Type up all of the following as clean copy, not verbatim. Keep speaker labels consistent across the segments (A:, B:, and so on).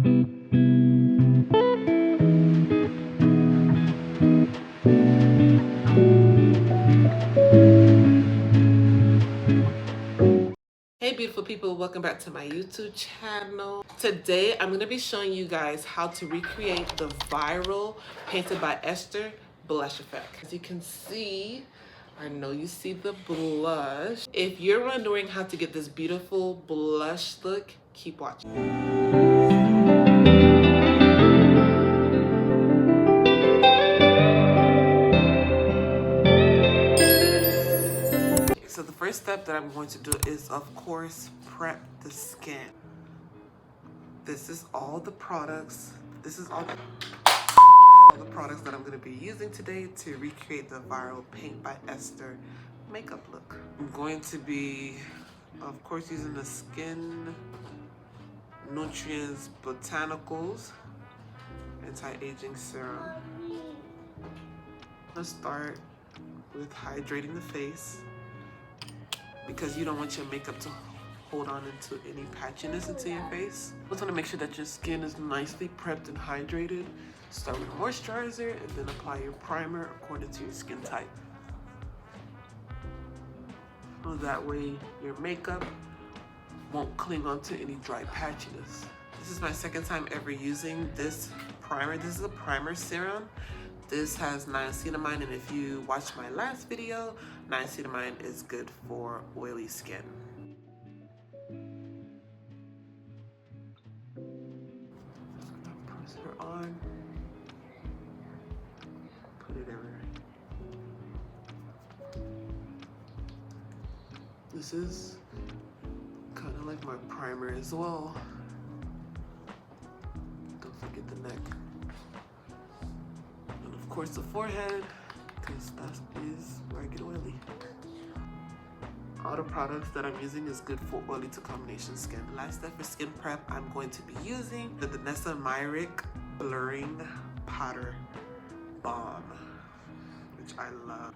A: Hey beautiful people, welcome back to my YouTube channel. Today I'm going to be showing you guys how to recreate the viral Painted by Esther blush effect. As you can see, I know you see the blush. If you're wondering how to get this beautiful blush look, keep watching. So the first step that I'm going to do is, of course, prep the skin. This is all the products. This is all the products that I'm going to be using today to recreate the viral Paint by Esther makeup look. I'm going to be, of course, using the Skin Nutrients Botanicals Anti-Aging Serum. Let's start with hydrating the face because you don't want your makeup to hold on into any patchiness into your face. You just want to make sure that your skin is nicely prepped and hydrated. Start with moisturizer and then apply your primer according to your skin type. So that way your makeup won't cling onto any dry patchiness. This is my second time ever using this primer. This is a primer serum. This has niacinamide, and if you watched my last video, niacinamide is good for oily skin. Press her on. Put it everywhere. This is kind of like my primer as well. Don't forget the neck. And of course the forehead, because that is where I get oily. All the products that I'm using is good for oily to combination skin. Last step for skin prep, I'm going to be using the Vanessa Myrick Blurring Powder Balm, which I love.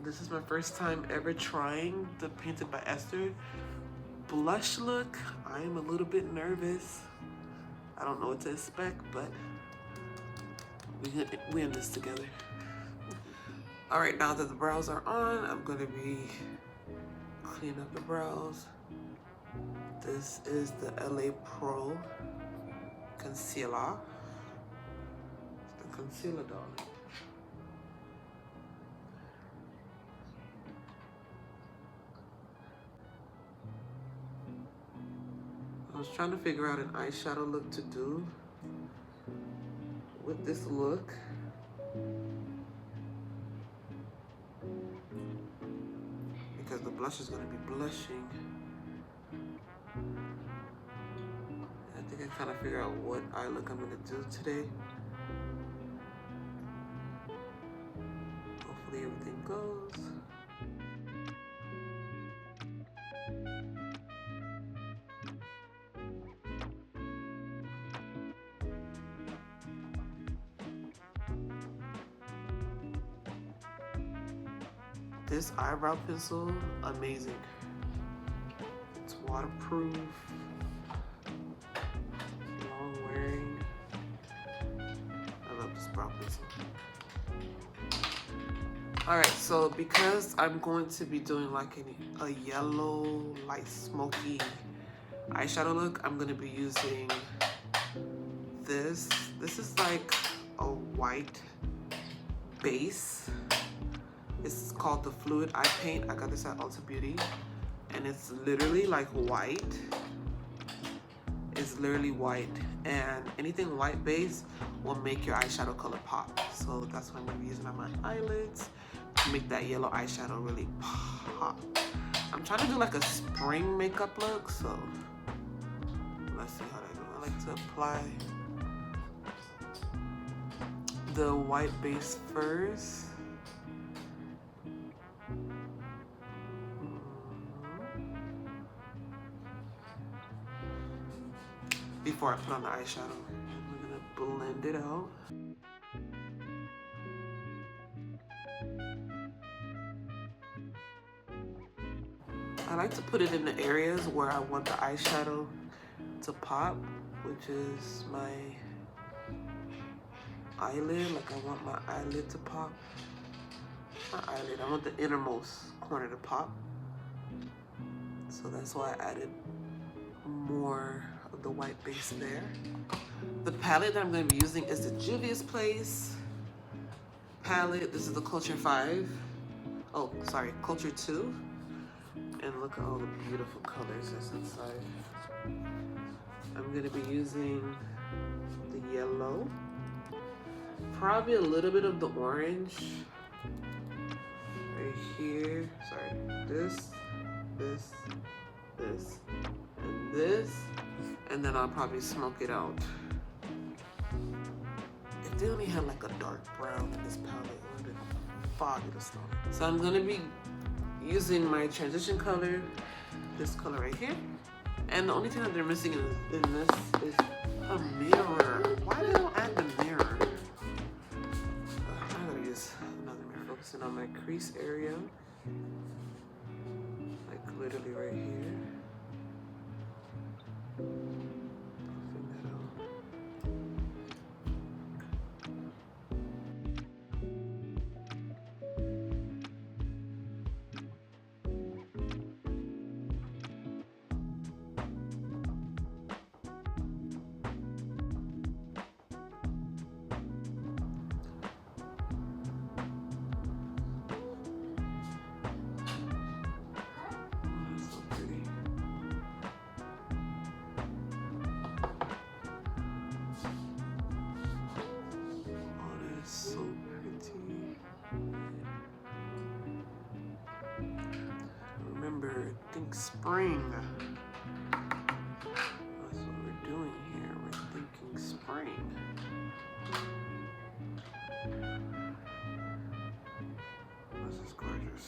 A: This is my first time ever trying the Painted by Esther blush look. I am a little bit nervous. I don't know what to expect, but we in this together. All right, now that the brows are on, I'm gonna be cleaning up the brows. This is the LA Pro Concealer. It's the concealer, darling. I was trying to figure out an eyeshadow look to do with this look. Because the blush is going to be blushing. I think I kind of figured out what eye look I'm going to do today. Hopefully everything goes. This eyebrow pencil, amazing. It's waterproof, long wearing. I love this brow pencil. All right, so because I'm going to be doing like a yellow, light smoky eyeshadow look, I'm gonna be using this. This is like a white base. It's called the Fluid Eye Paint. I got this at Ulta Beauty, and it's literally like white. It's literally white, and anything white base will make your eyeshadow color pop. So that's what I'm gonna be using on my eyelids to make that yellow eyeshadow really pop. I'm trying to do like a spring makeup look, so let's see how I do. I like to apply the white base first. Before I put on the eyeshadow. I'm gonna blend it out. I like to put it in the areas where I want the eyeshadow to pop, which is my eyelid. Like, I want my eyelid to pop. Not eyelid, I want the innermost corner to pop. So that's why I added more of the white base there. The palette that I'm going to be using is the Juvia's Place palette. This is the Culture 5. Oh, sorry, Culture 2. And look at all the beautiful colors that's inside. I'm going to be using the yellow. Probably a little bit of the orange. Right here. Sorry. This, and this. And then I'll probably smoke it out. If they only had like a dark brown in this palette, it would have been foggy to start. So I'm gonna be using my transition color, this color right here. And the only thing that they're missing in this is a mirror. Why did I add the mirror? I'm gonna use another mirror. Focusing on my crease area. Like literally right here. Think spring. That's what we're doing here. We're thinking spring. This is gorgeous.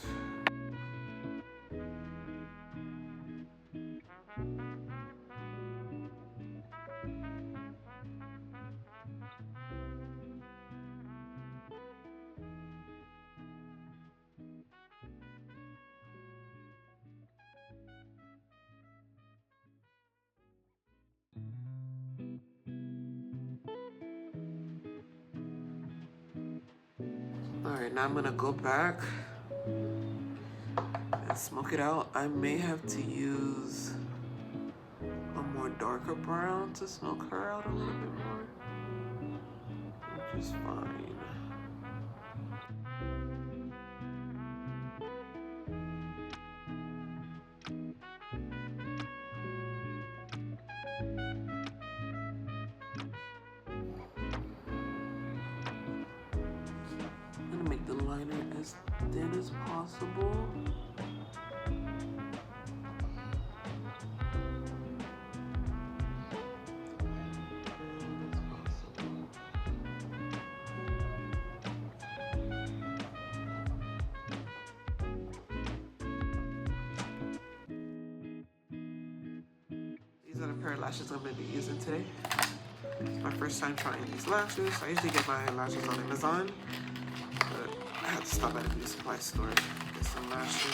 A: All right, now I'm gonna go back and smoke it out. I may have to use a more darker brown to smoke her out a little bit more, which is fine. Make the liner as thin as possible. These are the pair of lashes I'm going to be using today. It's my first time trying these lashes. I usually get my lashes on Amazon. I had to stop at a beauty supply store to get some lashes.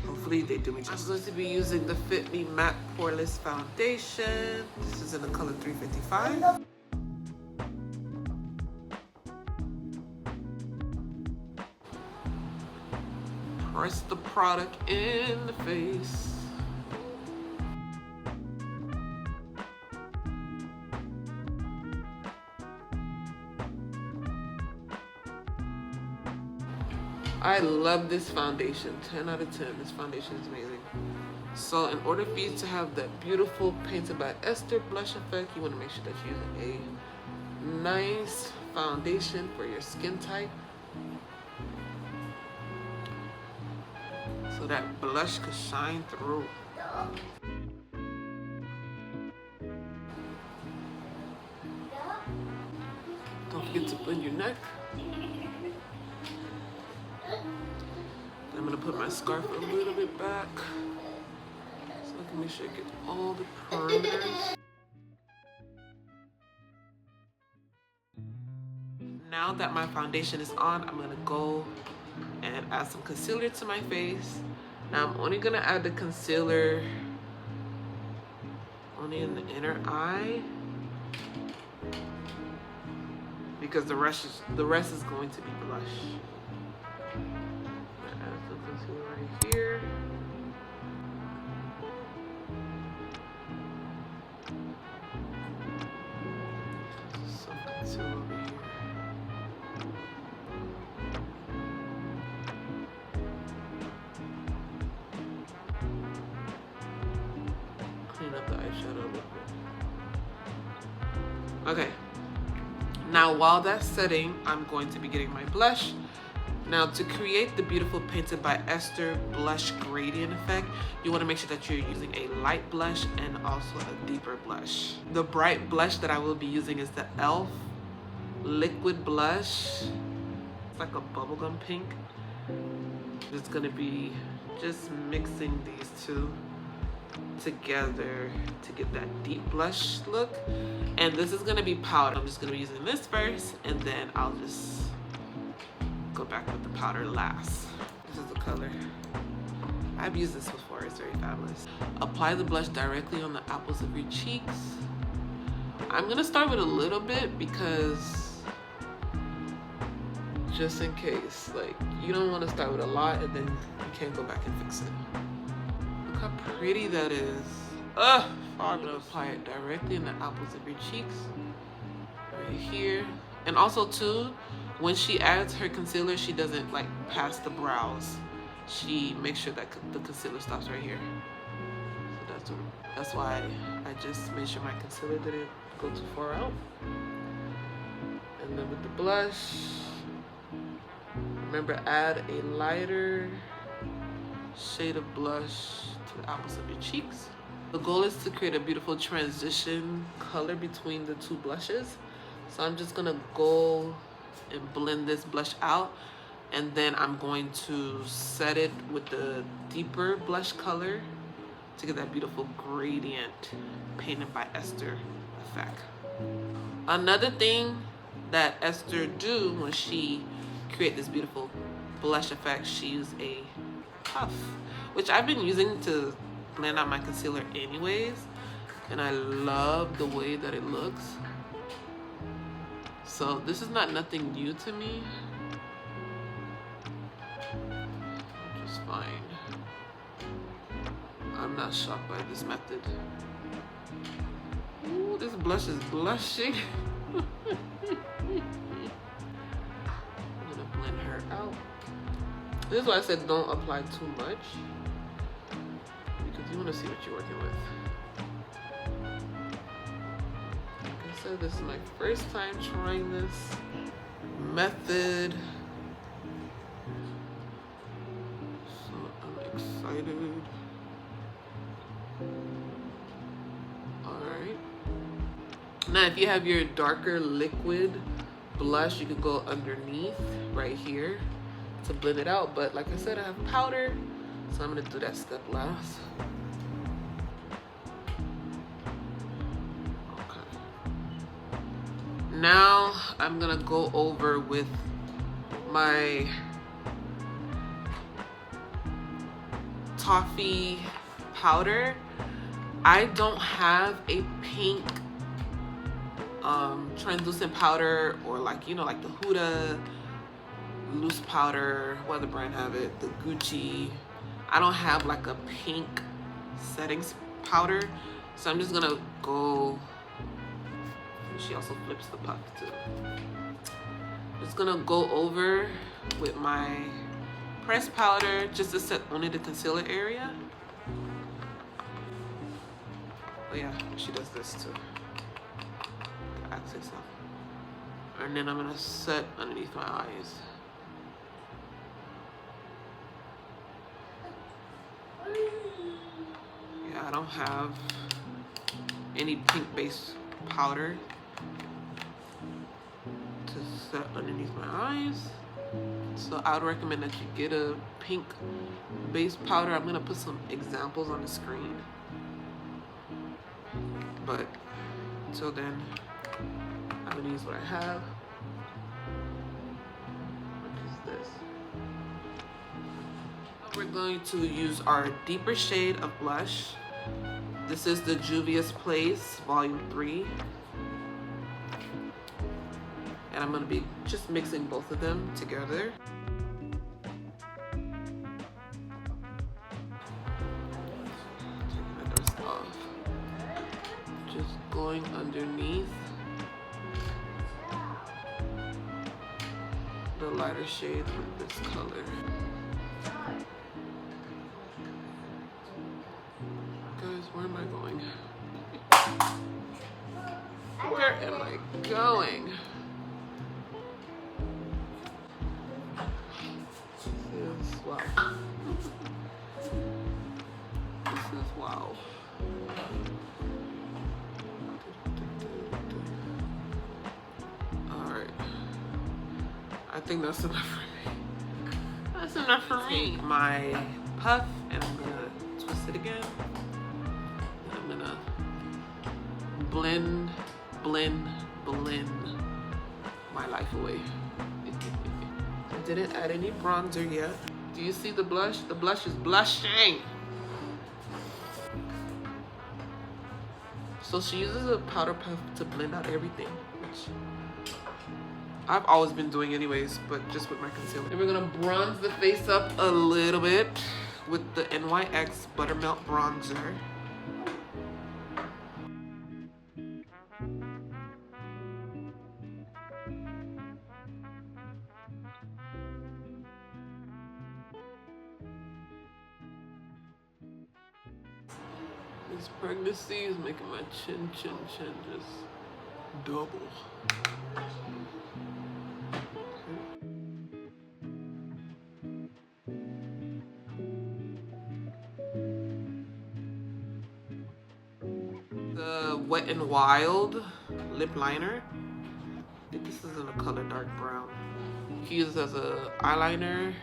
A: Hopefully they do me justice. I'm going to be using the Fit Me Matte Poreless Foundation. This is in the color 355. Press the product in the face. I love this foundation, 10 out of 10. This foundation is amazing. So in order for you to have that beautiful Painted by Esther blush effect, you want to make sure that you're using a nice foundation for your skin type. So that blush could shine through. Don't forget to blend your neck. I'm gonna put my scarf a little bit back so I can make sure I get all the perimeters. Now that my foundation is on, I'm gonna go and add some concealer to my face. Now I'm only gonna add the concealer only in the inner eye, because the rest is going to be blush. I'm gonna add some concealer right here. Some concealer over here. Clean up the eyeshadow a little bit. Okay. Now while that's setting, I'm going to be getting my blush. Now to create the beautiful Painted by Esther blush gradient effect, you want to make sure that you're using a light blush and also a deeper blush. The bright blush that I will be using is the e.l.f. liquid blush. It's like a bubblegum pink. It's going to be just mixing these two together to get that deep blush look. And this is going to be powder. I'm just going to be using this first, and then I'll just go back with the powder last. This is the color. I've used this before, it's very fabulous. Apply the blush directly on the apples of your cheeks. I'm gonna start with a little bit because just in case, like, you don't want to start with a lot and then you can't go back and fix it. Look how pretty that is. Ugh! I'm gonna apply it directly in the apples of your cheeks, right here. And also too, when she adds her concealer, she doesn't like pass the brows. She makes sure that the concealer stops right here. So that's why I just made sure my concealer didn't go too far out. And then with the blush, remember, add a lighter shade of blush to the apples of your cheeks. The goal is to create a beautiful transition color between the two blushes. So I'm just gonna go and blend this blush out, and then I'm going to set it with the deeper blush color to get that beautiful gradient Painted by Esther effect. Another thing that Esther do when she create this beautiful blush effect, she use a puff, which I've been using to blend out my concealer anyways, and I love the way that it looks. So this is not nothing new to me, which is fine. I'm not shocked by this method. Ooh, this blush is blushing. I'm gonna blend her out. This is why I said don't apply too much, because you want to see what you're working with. So this is my first time trying this method, so I'm excited. Alright, now if you have your darker liquid blush, you can go underneath right here to blend it out, but like I said, I have powder, so I'm going to do that step last. Now I'm gonna go over with my toffee powder. I don't have a pink translucent powder, or like, you know, like the Huda loose powder, what other brand have it, the Gucci. I don't have like a pink settings powder, so I'm just gonna go. She also flips the puff too. Just gonna go over with my pressed powder just to set only the concealer area. Oh yeah, she does this too. Access up. And then I'm gonna set underneath my eyes. Yeah, I don't have any pink base powder to set underneath my eyes, so I would recommend that you get a pink base powder. I'm gonna put some examples on the screen, but until then I'm gonna use what I have, which is this. We're going to use our deeper shade of blush This is the Juvia's Place, Volume 3. And I'm gonna be just mixing both of them together. Taking the dust off. Just going underneath the lighter shade with this color. Guys, where am I going? Where am I going? This is wow. This is wow. Alright. I think that's enough for me. That's enough for me. My puff, and I'm gonna twist it again. And I'm gonna blend my life away. I didn't add any bronzer yet. Do you see the blush? The blush is blushing. So she uses a powder puff to blend out everything, which I've always been doing anyways, but just with my concealer. And we're gonna bronze the face up a little bit with the NYX Buttermelt Bronzer. This pregnancy is making my chin just double. The Wet n Wild lip liner. I think this is in the color dark brown. You can use it as a eyeliner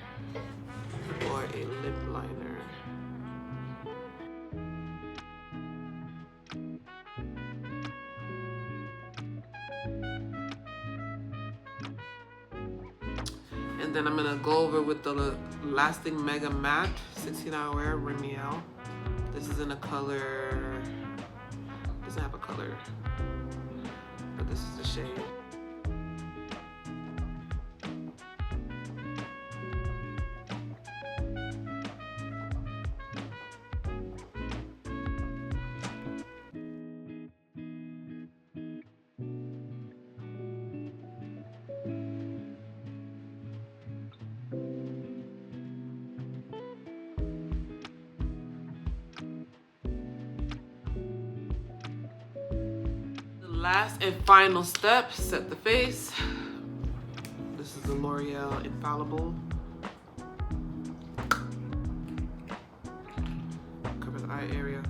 A: or a lip liner. And then I'm gonna go over with the Lasting Mega Matte 16-Hour Remiel. This is in a color, doesn't have a color, but this is the shade. Last and final step, set the face. This is the L'Oreal Infallible. Cover the eye area.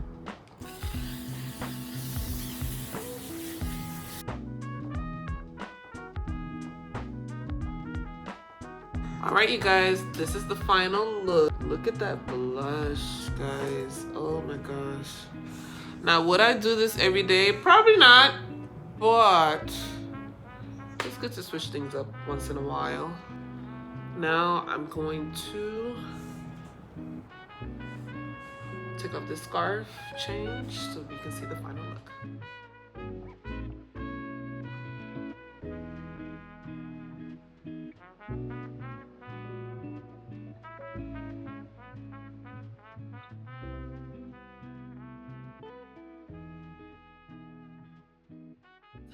A: All right, you guys, this is the final look. Look at that blush, guys. Oh my gosh. Now, would I do this every day? Probably not. But it's good to switch things up once in a while. Now I'm going to take off this scarf, change, so we can see the final look.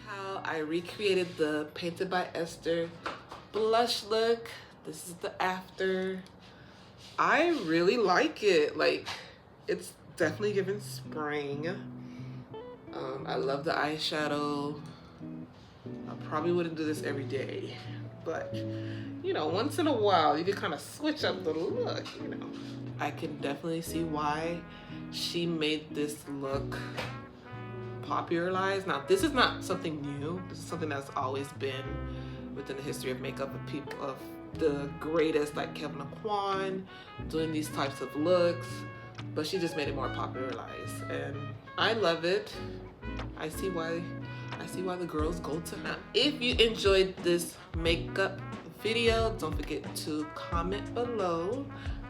A: How I recreated the Painted by Esther blush look. This is the after. I really like it. Like, it's definitely giving spring. I love the eyeshadow. I probably wouldn't do this every day, but you know, once in a while you can kind of switch up the look, you know. I can definitely see why she made this look popularized. Now, this is not something new. This is something that's always been within the history of makeup of people, of the greatest, like Kevin Aquan, doing these types of looks, but she just made it more popularized, and I love it. I see why the girls go to her. If you enjoyed this makeup video, don't forget to comment below.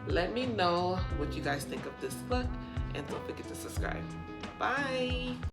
A: Let me know what you guys think of this look, and don't forget to subscribe. Bye.